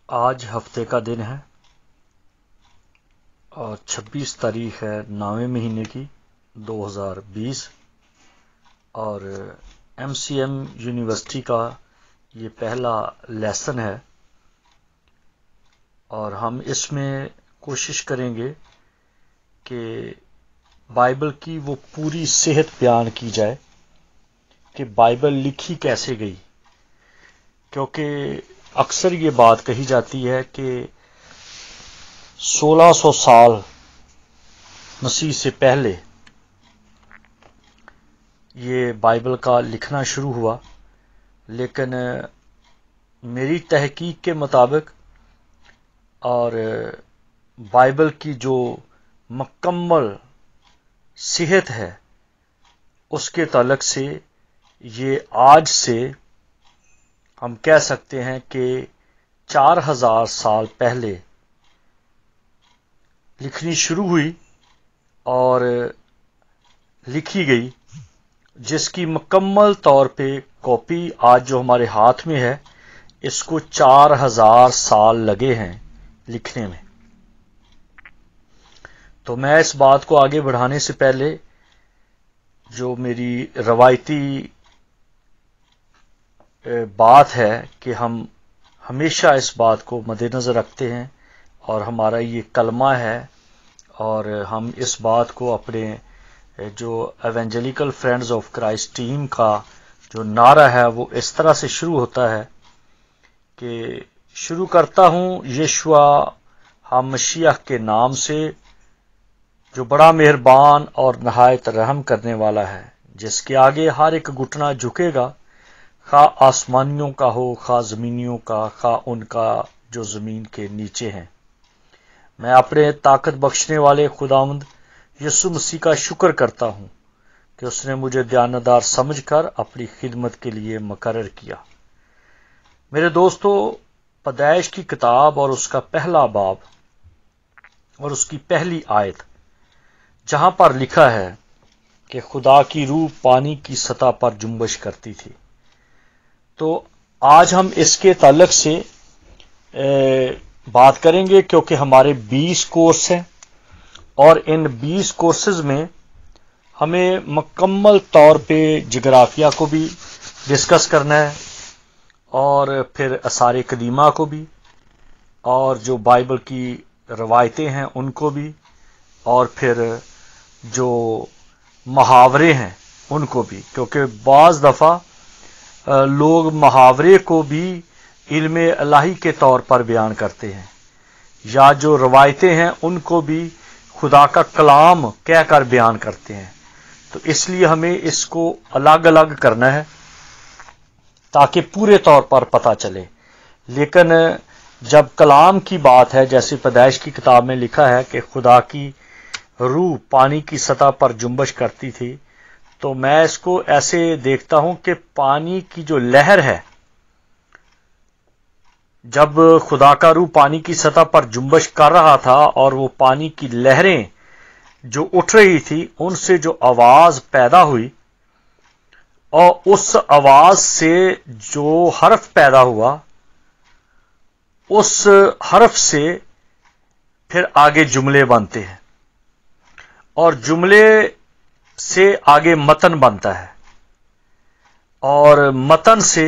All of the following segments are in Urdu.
آج ہفتے کا دن ہے اور 26 تاریخ ہے 9ویں مہینے کی 2020 اور MCM یونیورسٹی کا یہ پہلا لیسن ہے اور ہم اس میں کوشش کریں گے کہ بائبل کی وہ پوری صحت بیان کی جائے کہ بائبل لکھی کیسے گئی، کیونکہ اکثر یہ بات کہی جاتی ہے کہ 1600 سال مسیح سے پہلے یہ بائبل کا لکھنا شروع ہوا، لیکن میری تحقیق کے مطابق اور بائبل کی جو مکمل صحت ہے اس کے تعلق سے یہ آج سے ہم کہہ سکتے ہیں کہ 4000 سال پہلے لکھنی شروع ہوئی اور لکھی گئی، جس کی مکمل طور پہ کاپی آج جو ہمارے ہاتھ میں ہے اس کو 4000 سال لگے ہیں لکھنے میں۔ تو میں اس بات کو آگے بڑھانے سے پہلے جو میری روایتی بات ہے کہ ہم ہمیشہ اس بات کو مد نظر رکھتے ہیں اور ہمارا یہ کلمہ ہے اور ہم اس بات کو اپنے جو ایونجلیکل فرینڈز آف کرائسٹ ٹیم کا جو نعرہ ہے وہ اس طرح سے شروع ہوتا ہے کہ شروع کرتا ہوں یشوع مسیح کے نام سے جو بڑا مہربان اور نہایت رحم کرنے والا ہے، جس کے آگے ہر ایک گھٹنا جھکے گا، خواہ آسمانیوں کا ہو، خواہ زمینیوں کا، خواہ ان کا جو زمین کے نیچے ہیں۔ میں اپنے طاقت بخشنے والے خداوند یسوع مسیح کا شکر کرتا ہوں کہ اس نے مجھے دیانتدار سمجھ کر اپنی خدمت کے لیے مقرر کیا۔ میرے دوستو، پیدائش کی کتاب اور اس کا پہلا باب اور اس کی پہلی آیت جہاں پر لکھا ہے کہ خدا کی روح پانی کی سطح پر جنبش کرتی تھی، تو آج ہم اس کے تعلق سے بات کریں گے، کیونکہ ہمارے 20 کورس ہیں اور ان 20 کورسز میں ہمیں مکمل طور پہ جغرافیہ کو بھی ڈسکس کرنا ہے اور پھر آثار قدیمہ کو بھی اور جو بائبل کی روایتیں ہیں ان کو بھی، اور پھر جو محاورے ہیں ان کو بھی، کیونکہ بعض دفعہ لوگ محاورے کو بھی علم الہی کے طور پر بیان کرتے ہیں، یا جو روایتیں ہیں ان کو بھی خدا کا کلام کہہ کر بیان کرتے ہیں۔ تو اس لیے ہمیں اس کو الگ الگ کرنا ہے تاکہ پورے طور پر پتہ چلے۔ لیکن جب کلام کی بات ہے، جیسے پیدائش کی کتاب میں لکھا ہے کہ خدا کی روح پانی کی سطح پر جنبش کرتی تھی، تو میں اس کو ایسے دیکھتا ہوں کہ پانی کی جو لہر ہے، جب خدا کا روح پانی کی سطح پر جنبش کر رہا تھا اور وہ پانی کی لہریں جو اٹھ رہی تھی ان سے جو آواز پیدا ہوئی اور اس آواز سے جو حرف پیدا ہوا، اس حرف سے پھر آگے جملے بنتے ہیں اور جملے سے آگے متن بنتا ہے اور متن سے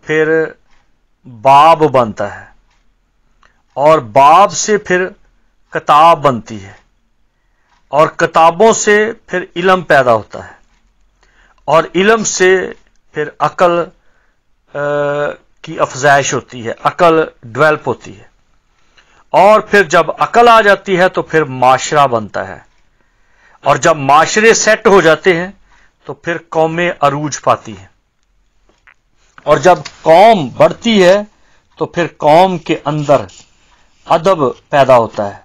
پھر باب بنتا ہے اور باب سے پھر کتاب بنتی ہے اور کتابوں سے پھر علم پیدا ہوتا ہے اور علم سے پھر عقل کی افزائش ہوتی ہے، عقل ڈیولپ ہوتی ہے، اور پھر جب عقل آ جاتی ہے تو پھر معاشرہ بنتا ہے، اور جب معاشرے سیٹ ہو جاتے ہیں تو پھر قومیں عروج پاتی ہیں، اور جب قوم بڑھتی ہے تو پھر قوم کے اندر ادب پیدا ہوتا ہے،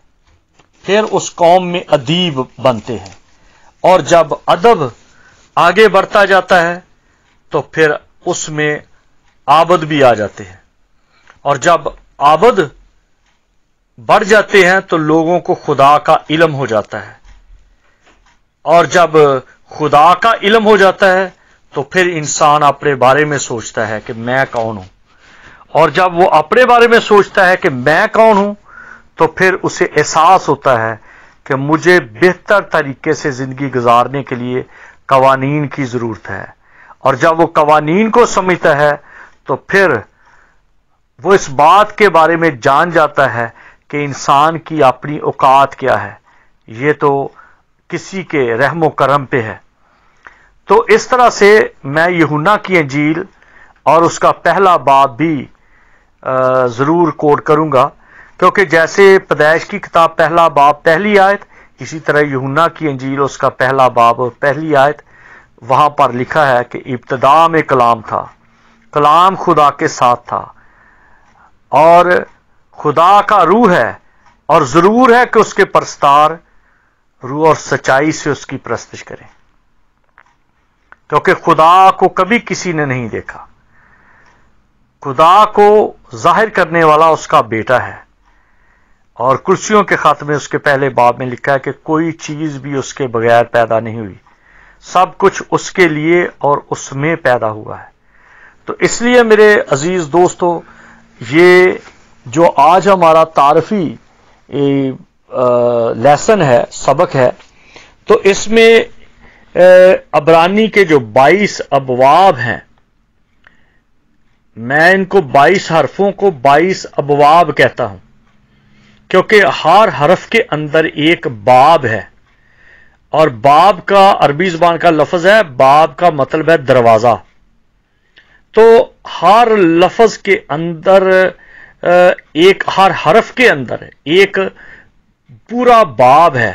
پھر اس قوم میں ادیب بنتے ہیں، اور جب ادب آگے بڑھتا جاتا ہے تو پھر اس میں عابد بھی آ جاتے ہیں، اور جب عابد بڑھ جاتے ہیں تو لوگوں کو خدا کا علم ہو جاتا ہے، اور جب خدا کا علم ہو جاتا ہے تو پھر انسان اپنے بارے میں سوچتا ہے کہ میں کون ہوں، اور جب وہ اپنے بارے میں سوچتا ہے کہ میں کون ہوں تو پھر اسے احساس ہوتا ہے کہ مجھے بہتر طریقے سے زندگی گزارنے کے لیے قوانین کی ضرورت ہے، اور جب وہ قوانین کو سمجھتا ہے تو پھر وہ اس بات کے بارے میں جان جاتا ہے کہ انسان کی اپنی اوقات کیا ہے، یہ تو کسی کے رحم و کرم پہ ہے۔ تو اس طرح سے میں یوحنا کی انجیل اور اس کا پہلا باب بھی ضرور کوٹ کروں گا، کیونکہ جیسے پیدائش کی کتاب پہلا باب پہلی آیت، اسی طرح یوحنا کی انجیل اس کا پہلا باب اور پہلی آیت، وہاں پر لکھا ہے کہ ابتدا میں کلام تھا، کلام خدا کے ساتھ تھا، اور خدا کا روح ہے، اور ضرور ہے کہ اس کے پرستار روح اور سچائی سے اس کی پرستش کریں، کیونکہ خدا کو کبھی کسی نے نہیں دیکھا۔ خدا کو ظاہر کرنے والا اس کا بیٹا ہے، اور کرسیوں کے خاتمے اس کے پہلے باب میں لکھا ہے کہ کوئی چیز بھی اس کے بغیر پیدا نہیں ہوئی، سب کچھ اس کے لیے اور اس میں پیدا ہوا ہے۔ تو اس لیے میرے عزیز دوستو، یہ جو آج ہمارا تعارفی لیسن ہے، سبق ہے، تو اس میں عبرانی کے جو 22 ابواب ہیں، میں ان کو 22 حرفوں کو 22 ابواب کہتا ہوں، کیونکہ ہر حرف کے اندر ایک باب ہے، اور باب کا عربی زبان کا لفظ ہے، باب کا مطلب ہے دروازہ۔ تو ہر لفظ کے اندر ہر حرف کے اندر ایک پورا باب ہے،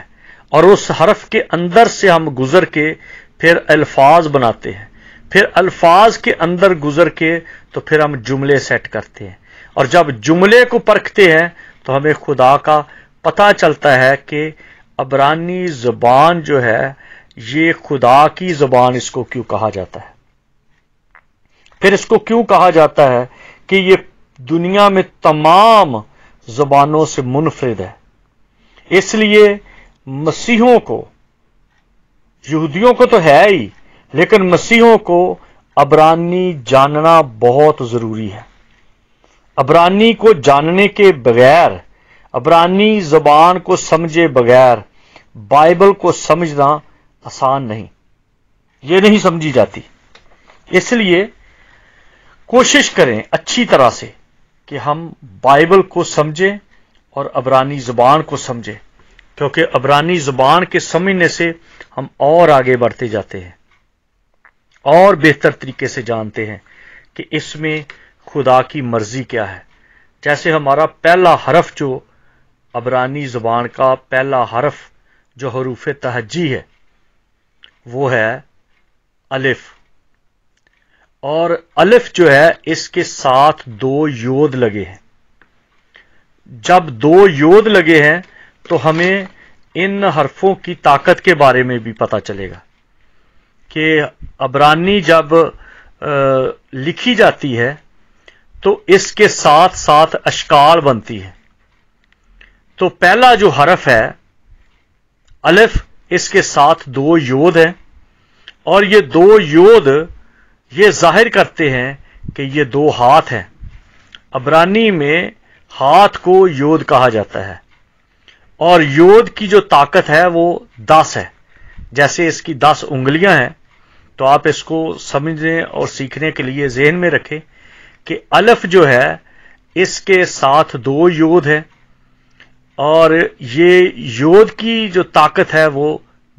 اور اس حرف کے اندر سے ہم گزر کے پھر الفاظ بناتے ہیں، پھر الفاظ کے اندر گزر کے تو پھر ہم جملے سیٹ کرتے ہیں، اور جب جملے کو پرکھتے ہیں تو ہمیں خدا کا پتہ چلتا ہے کہ عبرانی زبان جو ہے یہ خدا کی زبان اس کو کیوں کہا جاتا ہے۔ پھر اس کو کیوں کہا جاتا ہے کہ یہ دنیا میں تمام زبانوں سے منفرد ہے۔ اس لیے مسیحوں کو، یہودیوں کو تو ہے ہی، لیکن مسیحوں کو عبرانی جاننا بہت ضروری ہے۔ عبرانی کو جاننے کے بغیر، عبرانی زبان کو سمجھے بغیر بائبل کو سمجھنا آسان نہیں، یہ نہیں سمجھی جاتی۔ اس لیے کوشش کریں اچھی طرح سے کہ ہم بائبل کو سمجھیں اور عبرانی زبان کو سمجھیں، کیونکہ عبرانی زبان کے سمجھنے سے ہم اور آگے بڑھتے جاتے ہیں اور بہتر طریقے سے جانتے ہیں کہ اس میں خدا کی مرضی کیا ہے۔ جیسے ہمارا پہلا حرف، جو عبرانی زبان کا پہلا حرف جو حروف تہجی ہے، وہ ہے الف، اور الف جو ہے اس کے ساتھ 2 یود لگے ہیں۔ جب 2 یود لگے ہیں تو ہمیں ان حرفوں کی طاقت کے بارے میں بھی پتہ چلے گا کہ عبرانی جب لکھی جاتی ہے تو اس کے ساتھ ساتھ اشکال بنتی ہے۔ تو پہلا جو حرف ہے الف، اس کے ساتھ 2 یود ہیں، اور یہ 2 یود یہ ظاہر کرتے ہیں کہ یہ 2 ہاتھ ہیں۔ عبرانی میں ہاتھ کو یود کہا جاتا ہے، اور یود کی جو طاقت ہے وہ 10 ہے۔ جیسے اس کی 10 انگلیاں ہیں، تو آپ اس کو سمجھنے اور سیکھنے کے لیے ذہن میں رکھیں کہ الف جو ہے اس کے ساتھ 2 یود ہے، اور یہ یود کی جو طاقت ہے وہ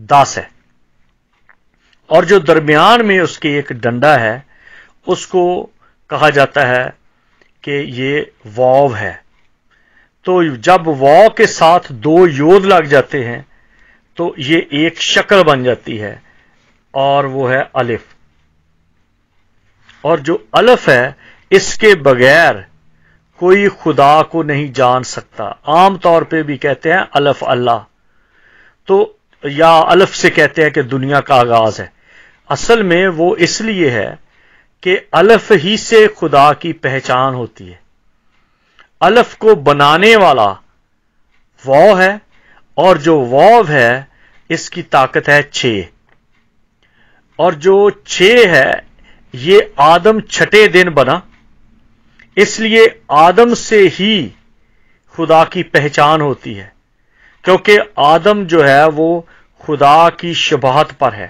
10 ہے، اور جو درمیان میں اس کے ایک ڈنڈا ہے اس کو کہا جاتا ہے کہ یہ واو ہے۔ تو جب واو کے ساتھ 2 یود لگ جاتے ہیں تو یہ ایک شکل بن جاتی ہے، اور وہ ہے الف۔ اور جو الف ہے اس کے بغیر کوئی خدا کو نہیں جان سکتا۔ عام طور پہ بھی کہتے ہیں الف اللہ، تو یا الف سے کہتے ہیں کہ دنیا کا آغاز ہے۔ اصل میں وہ اس لیے ہے کہ الف ہی سے خدا کی پہچان ہوتی ہے۔ الف کو بنانے والا واو ہے، اور جو واو ہے اس کی طاقت ہے 6، اور جو 6 ہے یہ آدم چھٹے دن بنا، اس لیے آدم سے ہی خدا کی پہچان ہوتی ہے، کیونکہ آدم جو ہے وہ خدا کی شباہت پر ہے،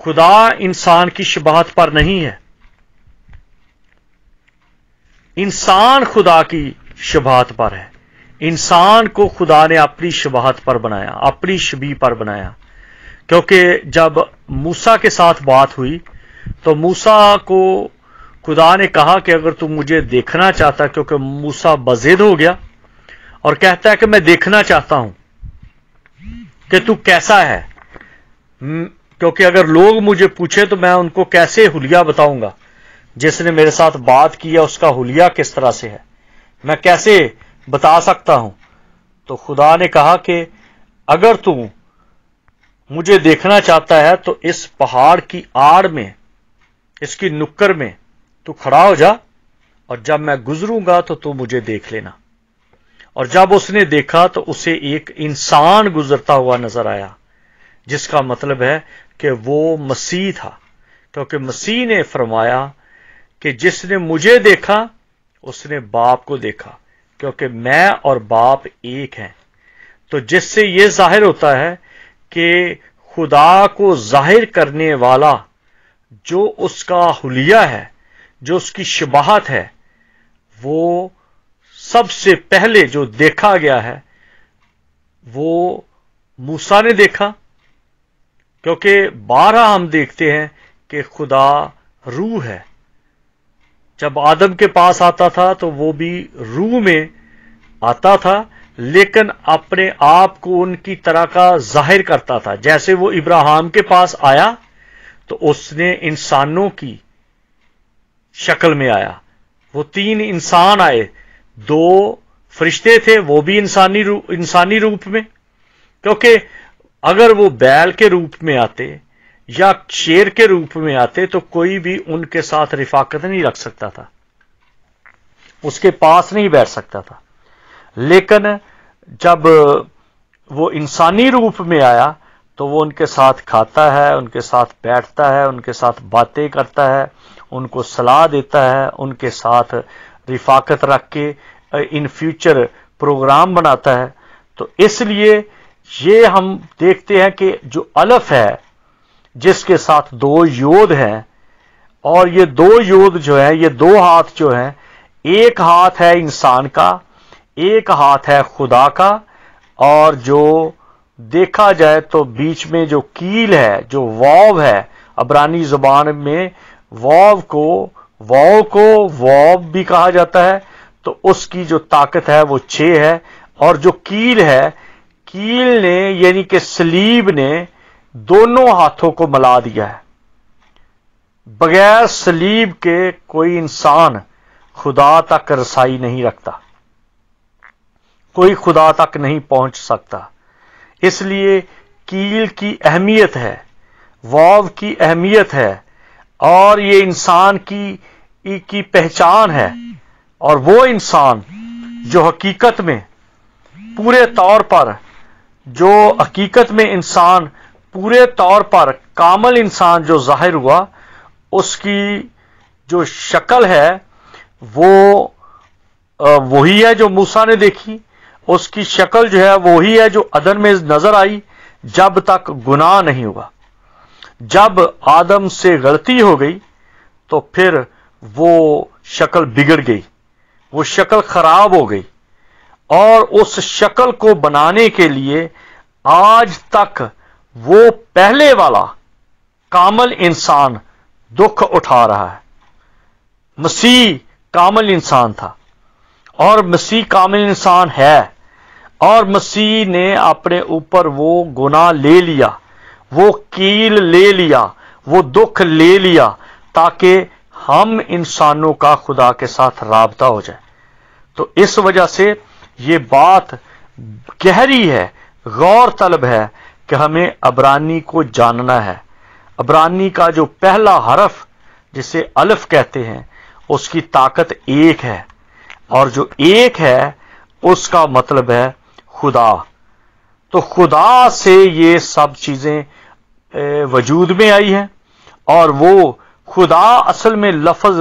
خدا انسان کی شباہت پر نہیں ہے، انسان خدا کی شباہت پر ہے۔ انسان کو خدا نے اپنی شباہت پر بنایا، اپنی شبیہ پر بنایا، کیونکہ جب موسیٰ کے ساتھ بات ہوئی تو موسیٰ کو خدا نے کہا کہ اگر تم مجھے دیکھنا چاہتا، کیونکہ موسیٰ بضد ہو گیا اور کہتا ہے کہ میں دیکھنا چاہتا ہوں کہ تو کیسا ہے، کیونکہ اگر لوگ مجھے پوچھے تو میں ان کو کیسے حلیہ بتاؤں گا، جس نے میرے ساتھ بات کیا اس کا حلیہ کس طرح سے ہے، میں کیسے بتا سکتا ہوں؟ تو خدا نے کہا کہ اگر تو مجھے دیکھنا چاہتا ہے تو اس پہاڑ کی آڑ میں، اس کی نکر میں تو کھڑا ہو جا، اور جب میں گزروں گا تو تو مجھے دیکھ لینا۔ اور جب اس نے دیکھا تو اسے ایک انسان گزرتا ہوا نظر آیا، جس کا مطلب ہے کہ وہ مسیح تھا، کیونکہ مسیح نے فرمایا کہ جس نے مجھے دیکھا اس نے باپ کو دیکھا، کیونکہ میں اور باپ ایک ہیں۔ تو جس سے یہ ظاہر ہوتا ہے کہ خدا کو ظاہر کرنے والا جو اس کا حلیہ ہے، جو اس کی شباہت ہے، وہ سب سے پہلے جو دیکھا گیا ہے وہ موسیٰ نے دیکھا، کیونکہ بارہا ہم دیکھتے ہیں کہ خدا روح ہے۔ جب آدم کے پاس آتا تھا تو وہ بھی روح میں آتا تھا، لیکن اپنے آپ کو ان کی طرح کا ظاہر کرتا تھا۔ جیسے وہ ابراہیم کے پاس آیا تو اس نے انسانوں کی شکل میں آیا، وہ 3 انسان آئے، 2 فرشتے تھے وہ بھی انسانی روپ میں، کیونکہ اگر وہ بیل کے روپ میں آتے یا شیر کے روپ میں آتے تو کوئی بھی ان کے ساتھ رفاقت نہیں رکھ سکتا تھا، اس کے پاس نہیں بیٹھ سکتا تھا۔ لیکن جب وہ انسانی روپ میں آیا تو وہ ان کے ساتھ کھاتا ہے، ان کے ساتھ بیٹھتا ہے، ان کے ساتھ باتیں کرتا ہے، ان کو صلاح دیتا ہے، ان کے ساتھ رفاقت رکھ کے ان فیوچر پروگرام بناتا ہے۔ تو اس لیے یہ ہم دیکھتے ہیں کہ جو الف ہے جس کے ساتھ 2 یود ہیں، اور یہ 2 یود جو ہیں، یہ 2 ہاتھ جو ہیں، ایک ہاتھ ہے انسان کا، ایک ہاتھ ہے خدا کا، اور جو دیکھا جائے تو بیچ میں جو کیل ہے، جو واو ہے، عبرانی زبان میں واو کو واو بھی کہا جاتا ہے، تو اس کی جو طاقت ہے وہ 6 ہے، اور جو کیل ہے، کیل نے یعنی کہ صلیب نے دونوں ہاتھوں کو ملا دیا ہے۔ بغیر صلیب کے کوئی انسان خدا تک رسائی نہیں رکھتا، کوئی خدا تک نہیں پہنچ سکتا۔ اس لیے کیل کی اہمیت ہے، واو کی اہمیت ہے، اور یہ انسان کی پہچان ہے، اور وہ انسان جو حقیقت میں پورے طور پر انسان پورے طور پر کامل انسان جو ظاہر ہوا، اس کی جو شکل ہے وہ وہی ہے جو موسیٰ نے دیکھی، اس کی شکل جو ہے وہی ہے جو عدن میں نظر آئی جب تک گناہ نہیں ہوا۔ جب آدم سے غلطی ہو گئی تو پھر وہ شکل بگڑ گئی، وہ شکل خراب ہو گئی، اور اس شکل کو بنانے کے لیے آج تک وہ پہلے والا کامل انسان دکھ اٹھا رہا ہے۔ مسیح کامل انسان تھا، اور مسیح کامل انسان ہے، اور مسیح نے اپنے اوپر وہ گناہ لے لیا، وہ کیل لے لیا، وہ دکھ لے لیا، تاکہ ہم انسانوں کا خدا کے ساتھ رابطہ ہو جائے۔ تو اس وجہ سے یہ بات گہری ہے، غور طلب ہے کہ ہمیں عبرانی کو جاننا ہے۔ عبرانی کا جو پہلا حرف جسے الف کہتے ہیں، اس کی طاقت 1 ہے، اور جو 1 ہے اس کا مطلب ہے خدا۔ تو خدا سے یہ سب چیزیں وجود میں آئی ہیں، اور وہ خدا اصل میں لفظ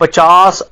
50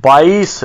22